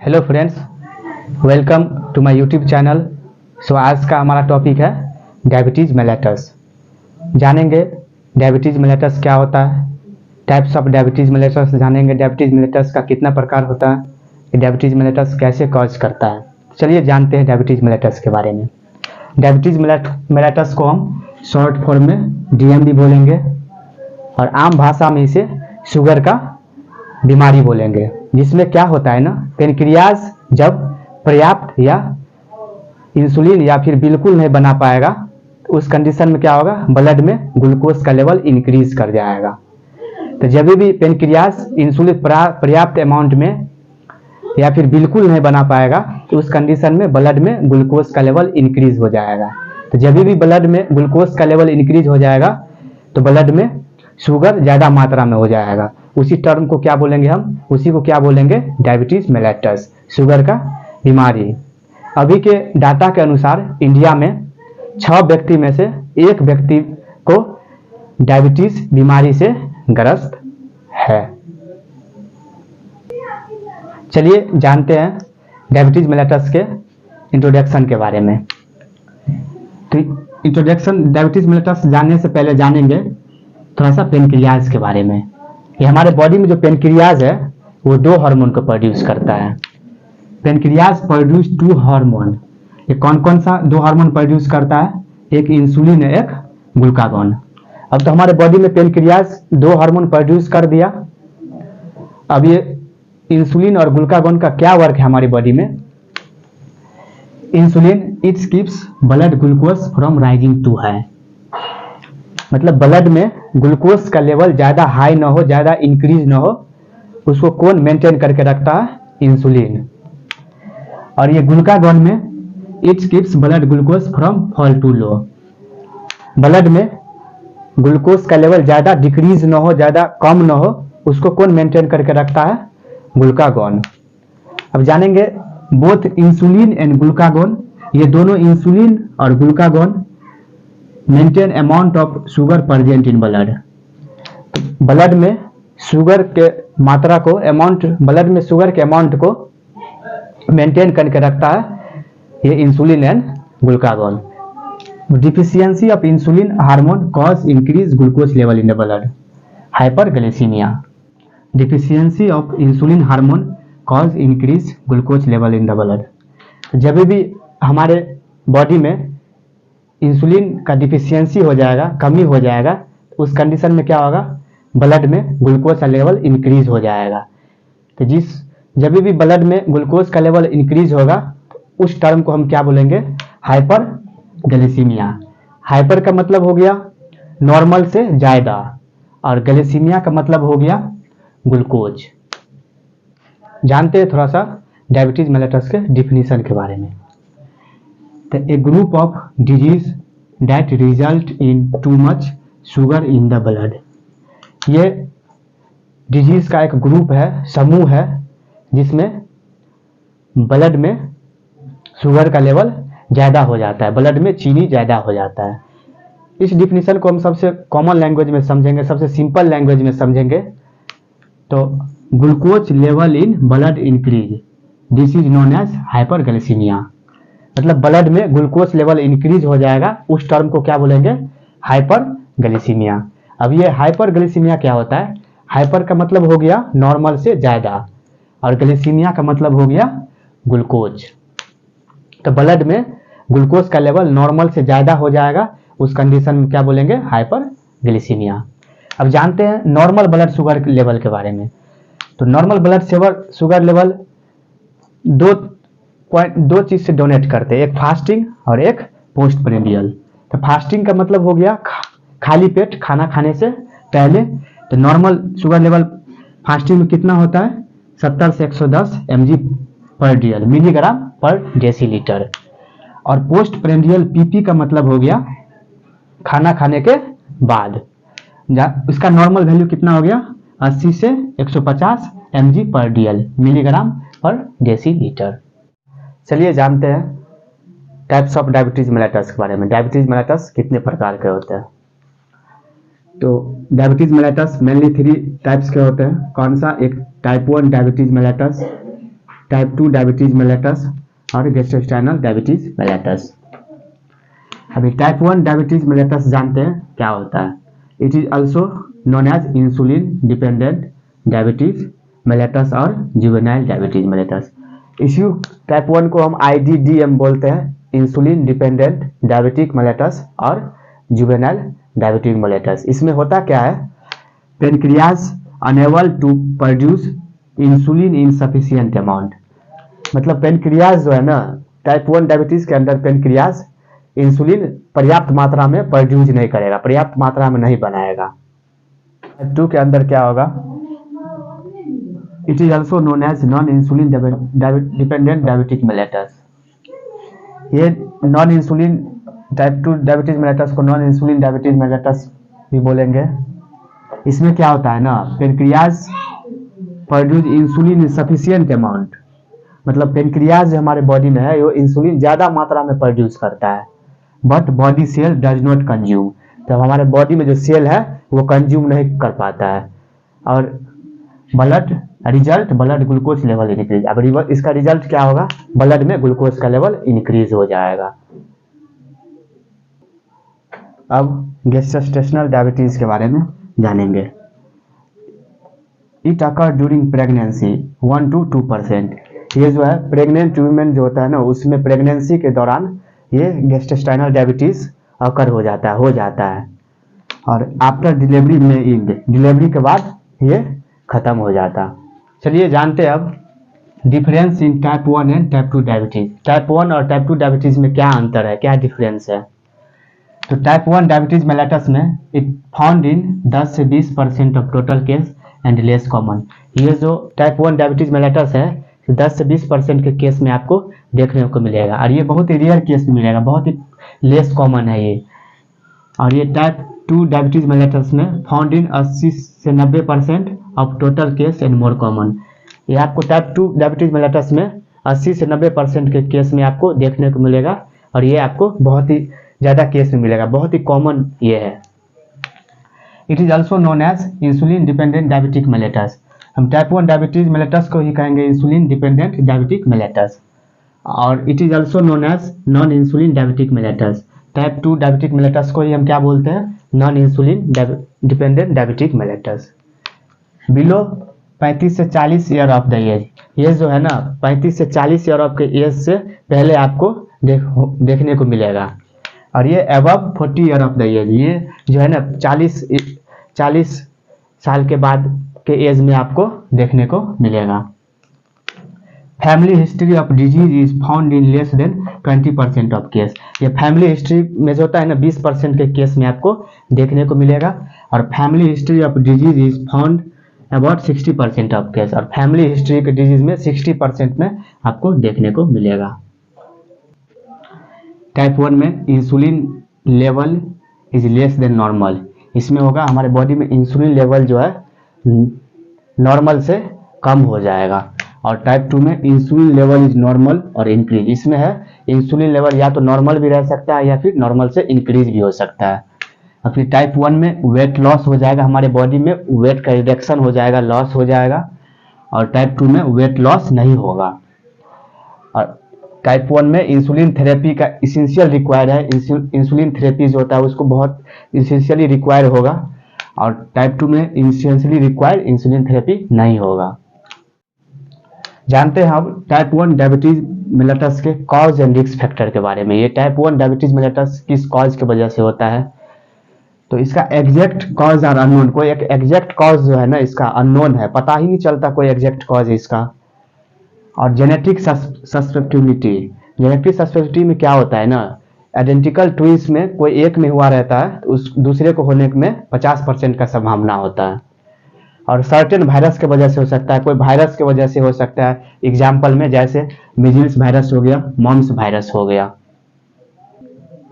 Hello friends, welcome to my YouTube channel. आज का हमारा टॉपिक है डायबिटीज़ मेलेटस। जानेंगे डायबिटीज़ मेलेटस क्या होता है, टाइप्स ऑफ डायबिटीज़ मेलेटस जानेंगे, डायबिटीज़ मेलेटस का कितना प्रकार होता है, डायबिटीज़ मेलेटस कैसे कॉज करता है। चलिए जानते हैं डायबिटीज़ मेलेटस के बारे में। डायबिटीज़ मेलेटस को हम शॉर्ट फॉर्म में डीएमडी बोलेंगे और आम भाषा में इसे शुगर का बीमारी बोलेंगे। जिसमें क्या होता है ना, पेनक्रियाज जब पर्याप्त या इंसुलिन या फिर बिल्कुल नहीं बना पाएगा तो उस कंडीशन में क्या होगा, ब्लड में ग्लूकोज का लेवल इंक्रीज कर जाएगा। तो जब भी पेनक्रियाज इंसुलिन पर्याप्त अमाउंट में या फिर बिल्कुल नहीं बना पाएगा तो उस कंडीशन में ब्लड में ग्लूकोज का लेवल इंक्रीज हो जाएगा। तो जब भी ब्लड में ग्लूकोज का लेवल इंक्रीज हो जाएगा तो ब्लड में शुगर ज़्यादा मात्रा में हो जाएगा। उसी टर्म को क्या बोलेंगे हम, उसी को क्या बोलेंगे, डायबिटीज मेलेटस, शुगर का बीमारी। अभी के डाटा के अनुसार इंडिया में 6 व्यक्ति में से 1 व्यक्ति को डायबिटीज बीमारी से ग्रस्त है। चलिए जानते हैं डायबिटीज मेलेटस के इंट्रोडक्शन के बारे में। तो इंट्रोडक्शन डायबिटीज मेलेटस जानने से पहले जानेंगे थोड़ा सा पेनक्रियाज के बारे में। ये हमारे बॉडी में जो पेनक्रियाज है वो 2 हार्मोन को प्रोड्यूस करता है। Pancreas produce 2 hormone. ये कौन कौन सा 2 हार्मोन प्रोड्यूस करता है, एक इंसुलिन है, एक ग्लूकागॉन। अब तो हमारे बॉडी में पेनक्रियाज 2 हार्मोन प्रोड्यूस कर दिया। अब ये इंसुलिन और ग्लूकागॉन का क्या वर्क है हमारी बॉडी में। Insulin it keeps blood glucose from rising to high, मतलब ब्लड में ग्लूकोज का लेवल ज़्यादा हाई ना हो, ज़्यादा इंक्रीज ना हो, उसको कौन मेंटेन करके रखता है, इंसुलिन। और ये ग्लूकागॉन में it keeps blood glucose from fall to low, blood में ग्लूकोज का लेवल ज़्यादा डिक्रीज ना हो, ज़्यादा कम ना हो, उसको कौन मेंटेन करके रखता है, ग्लूकागॉन। अब जानेंगे बोथ इंसुलिन एंड ग्लूकागॉन, ये दोनों इंसुलिन और glucagon maintain amount of sugar present in blood. Blood में शुगर के मात्रा को, अमाउंट, ब्लड में शुगर के अमाउंट को मेंटेन करके रखता है ये insulin and glucagon. Deficiency of insulin hormone cause increase glucose level in the blood, hyperglycaemia. Deficiency of insulin hormone cause increase glucose level in the blood. जब भी हमारे बॉडी में इंसुलिन का डिफिशियंसी हो जाएगा, कमी हो जाएगा, उस कंडीशन में क्या होगा, ब्लड में ग्लूकोज का लेवल इंक्रीज हो जाएगा। तो जब भी ब्लड में ग्लूकोज का लेवल इंक्रीज होगा उस टर्म को हम क्या बोलेंगे, हाइपर ग्लाइसीमिया। हाइपर का मतलब हो गया नॉर्मल से ज़्यादा और ग्लाइसीमिया का मतलब हो गया ग्लूकोज। जानते हैं थोड़ा सा डायबिटीज मेलेटस के डिफिनीशन के बारे में। A group of disease that result in too much sugar in the blood। ये डिजीज का एक ग्रुप है, समूह है, जिसमें ब्लड में शुगर का लेवल ज़्यादा हो जाता है, ब्लड में चीनी ज़्यादा हो जाता है। इस डिफिनीशन को हम सबसे कॉमन लैंग्वेज में समझेंगे, सबसे सिंपल लैंग्वेज में समझेंगे तो glucose level in blood increase, this is known as hyperglycaemia. मतलब ब्लड में ग्लूकोज लेवल इंक्रीज हो जाएगा, उस टर्म को क्या बोलेंगे, हाइपरग्लाइसीमिया। अब ये हाइपरग्लाइसीमिया क्या होता है, हाइपर का मतलब हो गया नॉर्मल से ज़्यादा और ग्लाइसीमिया का मतलब हो गया ग्लूकोज। तो ब्लड में ग्लूकोज का लेवल नॉर्मल से ज़्यादा हो जाएगा, उस कंडीशन में क्या बोलेंगे, हाइपरग्लाइसीमिया। अब जानते हैं नॉर्मल ब्लड शुगर लेवल के बारे में। तो नॉर्मल ब्लड शुगर लेवल दो चीज से डोनेट करते हैं, एक फास्टिंग और एक पोस्ट प्रेंडियल। तो फास्टिंग का मतलब हो गया खाली पेट खाना खाने से पहले। तो नॉर्मल शुगर लेवल फास्टिंग में कितना होता है, 70 से 110 mg पर डियल, मिलीग्राम पर डेसीलीटर। और पोस्ट प्रेंडियल पीपी का मतलब हो गया खाना खाने के बाद, उसका नॉर्मल वैल्यू कितना हो गया, 80 से 150 mg पर डियल, मिलीग्राम पर डेसीलीटर। चलिए जानते हैं टाइप्स ऑफ डायबिटीज मेलेटस के बारे में। डायबिटीज मेलेटस कितने प्रकार के होते हैं। तो डायबिटीज मेलेटस मेनली 3 टाइप्स के होते हैं। कौन सा, एक type 1 diabetes mellitus, type 2 diabetes mellitus और गैस्ट्रोइंटेस्टाइनल डायबिटीज मेलेटस। अभी टाइप 1 डायबिटीज मेलेटस जानते हैं क्या होता है। It is also known as insulin dependent diabetes mellitus और जुवेनाइल डायबिटीज मेलेटस। इसी टाइप 1 को हम IDDM बोलते हैं, इंसुलिन डिपेंडेंट डायबिटिक मेलेटस और जुवेनाइल डायबिटिक मेलेटस। इसमें होता क्या है, pancreas unable to produce insulin insufficient amount. मतलब पेनक्रियाज जो है ना, टाइप 1 डायबिटीज के अंदर पेनक्रियाज इंसुलिन पर्याप्त मात्रा में प्रोड्यूस नहीं करेगा, पर्याप्त मात्रा में नहीं बनाएगा। टाइप 2 के अंदर क्या होगा, it is also known as non insulin dependent diabetic mellitus. ये non insulin type 2 diabetes mellitus को नॉन इंसुलिन डायबिटीज मेलेटस भी बोलेंगे। इसमें क्या होता है ना, pancreas produce insulin insufficient amount. मतलब पेनक्रियाज जो हमारे बॉडी में है वो इंसुलिन ज्यादा मात्रा में प्रोड्यूस करता है, but body cell does not consume. तो हमारे बॉडी में जो सेल है वो कंज्यूम नहीं कर पाता है, और ब्लड ग्लूकोज लेवल इंक्रीज। अब इसका रिजल्ट क्या होगा, ब्लड में ग्लूकोज का लेवल इंक्रीज हो जाएगा। अब गैस्ट्रोइंटेस्टाइनल डायबिटीज के बारे में जानेंगे। It occur during pregnancy 1 to 2%। ये जो है प्रेग्नेंट वुमेन जो होता है ना, उसमें प्रेगनेंसी के दौरान ये गैस्ट्रोइंटेस्टाइनल डायबिटीज अकर हो जाता है और आफ्टर डिलीवरी में एंड, डिलीवरी के बाद ये खत्म हो जाता। चलिए जानते हैं अब difference in type 1 and type 2 diabetes. Type 1 और टाइप 2 डायबिटीज में क्या अंतर है, क्या डिफरेंस है। तो टाइप 1 डायबिटीज मेलेटस में इट फाउंड इन 10 से 20% of total case and less common. ये जो टाइप 1 डायबिटीज मेलेटस है 10 से 20% के केस में आपको देखने को मिलेगा, और ये बहुत ही रेयर केस में मिलेगा, बहुत ही लेस कॉमन है ये। और ये टाइप 2 डायबिटीज मेलेटस में फाउंड इन 80 से 90% of total case and more common. ये आपको टाइप 2 डायबिटीज मेलेटस में 80 से 90% के केस में आपको देखने को मिलेगा, और ये आपको बहुत ही ज़्यादा केस में मिलेगा, बहुत ही कॉमन ये है। It is also known as insulin dependent diabetic mellitus. हम टाइप 1 डायबिटीज मेलेटस को ही कहेंगे इंसुलिन डिपेंडेंट डायबिटिक मेलेटस, और it is also known as non insulin diabetic mellitus. Type 2 diabetic mellitus को ही हम क्या बोलते हैं, non insulin dependent diabetic mellitus. Below 35 से 40 ईयर ऑफ द एज, ये जो है ना 35 से 40 ईयर ऑफ के एज से पहले आपको देखने को मिलेगा, और ये above 40 year of the age, ये जो है ना 40 साल के बाद के एज में आपको देखने को मिलेगा। Family history of disease is found in less than 20% of case. ये फैमिली हिस्ट्री में जो होता है ना 20% के केस में आपको देखने को मिलेगा, और family history of disease is found about 60% of case, और फैमिली हिस्ट्री के डिजीज में 60% में आपको देखने को मिलेगा। टाइप 1 में insulin level is less than normal. इसमें होगा हमारे बॉडी में इंसुलिन लेवल जो है नॉर्मल से कम हो जाएगा, और टाइप 2 में इंसुलिन लेवल इज नॉर्मल और इंक्रीज। इसमें है इंसुलिन लेवल या तो नॉर्मल भी रह सकता है या फिर नॉर्मल से इंक्रीज भी हो सकता है। और फिर टाइप 1 में वेट लॉस हो जाएगा, हमारे बॉडी में वेट का रिडक्शन हो जाएगा, लॉस हो जाएगा, और टाइप 2 में वेट लॉस नहीं होगा। और टाइप 1 में इंसुलिन थेरेपी का इसेंशियल रिक्वायर्ड है, इंसुलिन थेरेपी जो होता है उसको बहुत इसेंशियली रिक्वायर होगा, और टाइप 2 में इसेंशियली रिक्वायर्ड इंसुलिन थेरेपी नहीं होगा। जानते हैं अब टाइप 1 डायबिटीज मेलेटस के कॉज एंड रिस्क फैक्टर के बारे में। ये टाइप 1 डायबिटीज मेलेटस किस कॉज की वजह से होता है, तो इसका एग्जैक्ट कॉज और अननोन, कोई एक एग्जैक्ट कॉज जो है ना इसका अननोन है, पता ही नहीं चलता कोई एग्जैक्ट कॉज है इसका। और जेनेटिक सस्पेक्टिबिलिटी, जेनेटिक सस्पेक्टिबिलिटी में क्या होता है ना, आइडेंटिकल ट्विंस में कोई एक में हुआ रहता है तो उस दूसरे को होने में 50% का संभावना होता है। और सर्टेन वायरस के वजह से हो सकता है, कोई वायरस के वजह से हो सकता है, एग्जाम्पल में जैसे मिजिल्स वायरस हो गया, मॉम्स वायरस हो गया।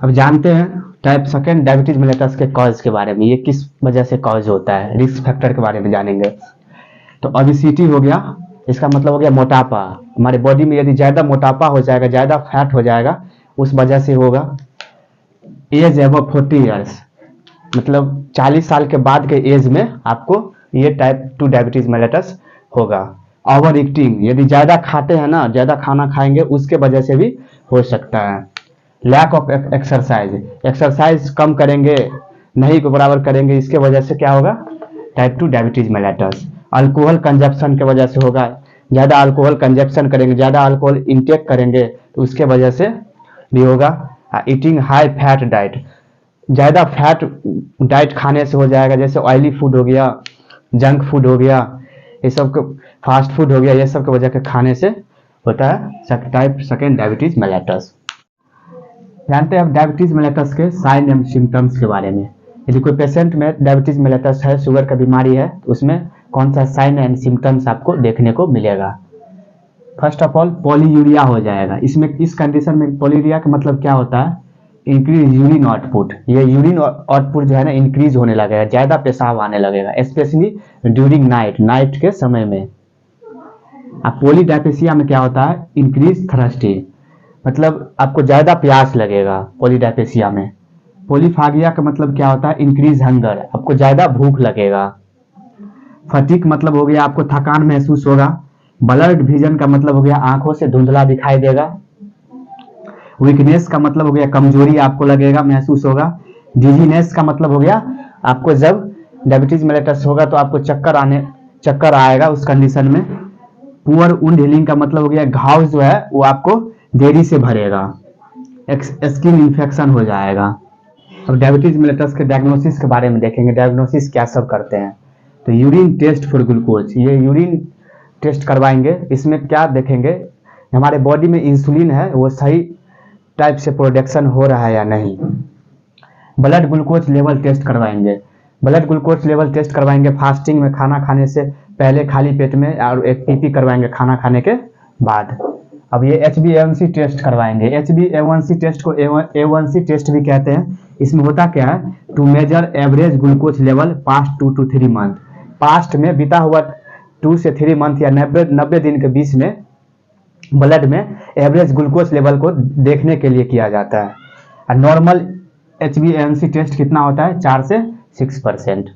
अब जानते हैं टाइप 2 डायबिटीज मेलेटस के कॉज के बारे में, ये किस वजह से कॉज होता है, रिस्क फैक्टर के बारे में जानेंगे। तो ओबेसिटी हो गया, इसका मतलब हो गया मोटापा। हमारे बॉडी में यदि ज्यादा मोटापा हो जाएगा, ज्यादा फैट हो जाएगा, उस वजह से होगा। एज अबव 40 ईयर्स, मतलब 40 साल के बाद के एज में आपको ये टाइप 2 डायबिटीज मेलेटस होगा। ओवर ईटिंग, यदि ज़्यादा खाते हैं ना, ज़्यादा खाना खाएंगे उसके वजह से भी हो सकता है। लैक ऑफ एक्सरसाइज, एक्सरसाइज कम करेंगे, नहीं को बराबर करेंगे, इसके वजह से क्या होगा, type 2 diabetes mellitus. Alcohol consumption के वजह से होगा, ज़्यादा अल्कोहल कंजप्शन करेंगे, ज़्यादा अल्कोहल इंटेक करेंगे तो उसके वजह से भी होगा। ईटिंग हाई फैट डाइट, ज़्यादा फैट डाइट खाने से हो जाएगा, जैसे ऑयली फूड हो गया, जंक फूड हो गया, ये सब फास्ट फूड हो गया, ये सब की वजह के खाने से होता है टाइप 2 डायबिटीज मेलेटस। जानते हैं अब डायबिटीज मेलेटस के साइन एंड सिम्टम्स के बारे में। यदि कोई पेशेंट में डायबिटीज मेलेटस है, शुगर का बीमारी है, तो उसमें कौन सा साइन एंड सिम्टम्स आपको देखने को मिलेगा। फर्स्ट ऑफ ऑल पॉलीयूरिया हो जाएगा। इसमें इस कंडीशन में पॉलीयूरिया का मतलब क्या होता है, इंक्रीज यूरिन आउटपुट। ये यूरिन आउटपुट जो है ना इंक्रीज होने लगेगा, ज़्यादा पेशाब आने लगेगा, स्पेशली ड्यूरिंग नाइट के समय में। अब पॉलीडायपेसिया में क्या होता है, इंक्रीज थर्स्टी, मतलब आपको ज़्यादा प्यास लगेगा पॉलीडायपेसिया में। पॉलीफागिया का मतलब क्या होता है, इंक्रीज हंगर, आपको ज़्यादा भूख लगेगा। फटीक मतलब हो गया आपको थकान महसूस होगा। ब्लर्ड विजन का मतलब हो गया आंखों से धुंधला दिखाई देगा। वीकनेस का मतलब हो गया कमजोरी आपको लगेगा, महसूस होगा। डिजीनेस का मतलब हो गया आपको जब डायबिटीज मेलेटस होगा तो आपको चक्कर आएगा उस कंडीशन में। पुअर वुंड हीलिंग का मतलब हो गया घाव जो है वो आपको देरी से भरेगा, स्किन इन्फेक्शन हो जाएगा। अब डायबिटीज मेलेटस के डायग्नोसिस के बारे में देखेंगे, डायग्नोसिस क्या सब करते हैं। तो यूरिन टेस्ट फॉर ग्लूकोज, ये यूरिन टेस्ट करवाएंगे। इसमें क्या देखेंगे, हमारे बॉडी में इंसुलिन है वो सही टाइप से प्रोडक्शन हो रहा है या नहीं। ब्लड ग्लूकोज लेवल टेस्ट करवाएंगे। ब्लड ग्लूकोज लेवल टेस्ट करवाएंगे फास्टिंग में, खाना खाने से पहले खाली पेट में, और एक पीपी करवाएंगे खाना खाने के बाद। अब ये HbA1c टेस्ट करवाएंगे। HbA1c टेस्ट को A1C टेस्ट भी कहते हैं। इसमें होता क्या है, to measure average glucose level past 2 to 3 month, past में बीता हुआ 2 से 3 मंथ या 90 दिन के बीच में ब्लड में एवरेज ग्लूकोज लेवल को देखने के लिए किया जाता है। नॉर्मल HbA1c टेस्ट कितना होता है, 4 से 6%।